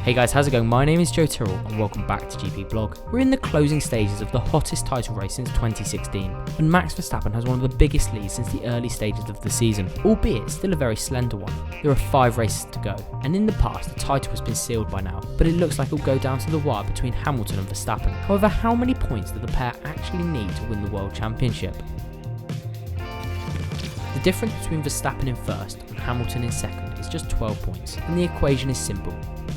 Hey guys, how's it going? My name is Joe Tyrrell and welcome back to GP Blog. We're in the closing stages of the hottest title race since 2016, and Max Verstappen has one of the biggest leads since the early stages of the season, albeit still a very slender one. There are 5 races to go, and in the past the title has been sealed by now, but it looks like it will go down to the wire between Hamilton and Verstappen. However, how many points do the pair actually need to win the World Championship? The difference between Verstappen in first and Hamilton in second is just 12 points, and the equation is simple.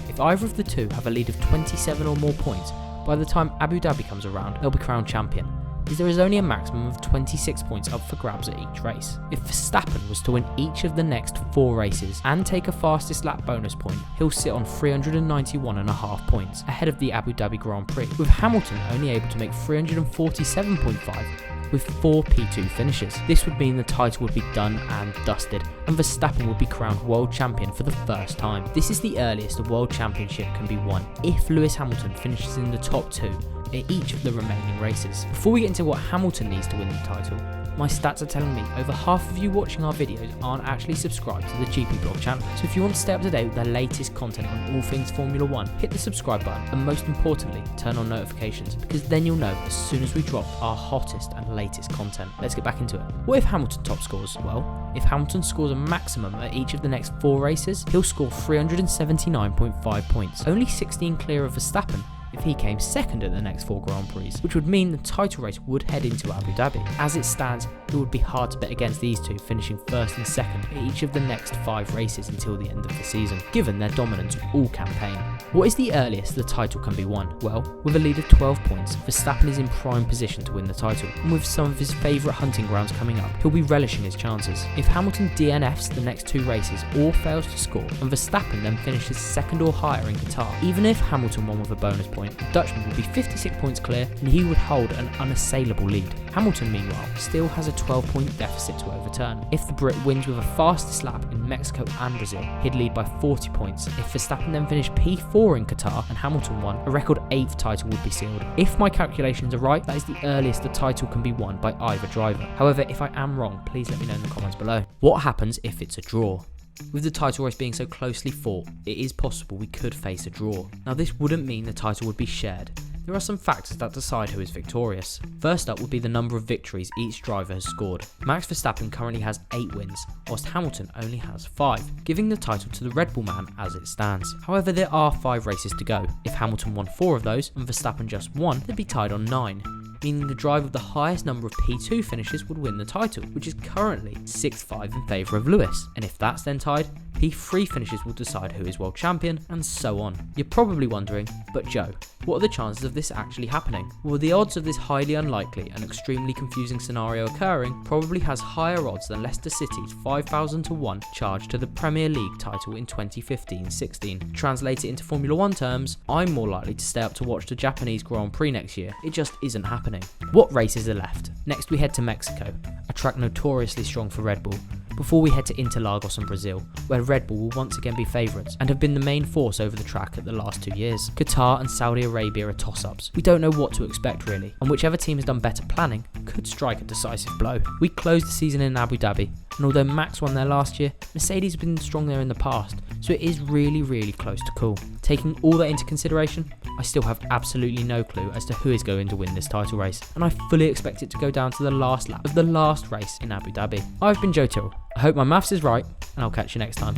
If either of the two have a lead of 27 or more points, by the time Abu Dhabi comes around, they'll be crowned champion, as there is only a maximum of 26 points up for grabs at each race. If Verstappen was to win each of the next 4 races and take a fastest lap bonus point, he'll sit on 391.5 points, ahead of the Abu Dhabi Grand Prix, with Hamilton only able to make 347.5 with 4 P2 finishes. This would mean the title would be done and dusted, and Verstappen would be crowned world champion for the first time. This is the earliest a world championship can be won if Lewis Hamilton finishes in the top 2 at each of the remaining races. Before we get into what Hamilton needs to win the title, my stats are telling me over half of you watching our videos aren't actually subscribed to the GP Blog channel. So if you want to stay up to date with the latest content on all things Formula 1, hit the subscribe button and most importantly, turn on notifications, because then you'll know as soon as we drop our hottest and latest content. Let's get back into it. What if Hamilton top scores? Well, if Hamilton scores a maximum at each of the next 4 races, he'll score 379.5 points, only 16 clear of Verstappen if he came second at the next 4 Grand Prix, which would mean the title race would head into Abu Dhabi. As it stands, it would be hard to bet against these two finishing first and second at each of the next 5 races until the end of the season, given their dominance all campaign. What is the earliest the title can be won? Well, with a lead of 12 points, Verstappen is in prime position to win the title, and with some of his favourite hunting grounds coming up, he'll be relishing his chances. If Hamilton DNFs the next 2 races or fails to score, and Verstappen then finishes second or higher in Qatar, even if Hamilton won with a bonus point, the Dutchman would be 56 points clear and he would hold an unassailable lead. Hamilton, meanwhile, still has a 12-point deficit to overturn. If the Brit wins with a fastest lap in Mexico and Brazil, he'd lead by 40 points. If Verstappen then finished P4 in Qatar and Hamilton won, a record 8th title would be sealed. If my calculations are right, that is the earliest the title can be won by either driver. However, if I am wrong, please let me know in the comments below. What happens if it's a draw? With the title race being so closely fought, it is possible we could face a draw. Now, this wouldn't mean the title would be shared. There are some factors that decide who is victorious. First up would be the number of victories each driver has scored. Max Verstappen currently has 8 wins, whilst Hamilton only has 5, giving the title to the Red Bull man as it stands. However, there are 5 races to go. If Hamilton won 4 of those and Verstappen just 1, they'd be tied on 9. Meaning the driver with the highest number of P2 finishes would win the title, which is currently 6-5 in favour of Lewis. And if that's then tied, P3 finishes will decide who is world champion, and so on. You're probably wondering, but Joe, what are the chances of this actually happening? Well, the odds of this highly unlikely and extremely confusing scenario occurring probably has higher odds than Leicester City's 5,000 to 1 charge to the Premier League title in 2015-16. Translate it into Formula 1 terms, I'm more likely to stay up to watch the Japanese Grand Prix next year. It just isn't happening. What races are left? Next we head to Mexico, a track notoriously strong for Red Bull, before we head to Interlagos and Brazil, where Red Bull will once again be favourites and have been the main force over the track at the last 2 years. Qatar and Saudi Arabia are toss-ups. We don't know what to expect really, and whichever team has done better planning could strike a decisive blow. We closed the season in Abu Dhabi, and although Max won there last year, Mercedes have been strong there in the past, so it is really close to call. Taking all that into consideration, I still have absolutely no clue as to who is going to win this title race, and I fully expect it to go down to the last lap of the last race in Abu Dhabi. I've been Joe Tyrrell. I hope my maths is right, and I'll catch you next time.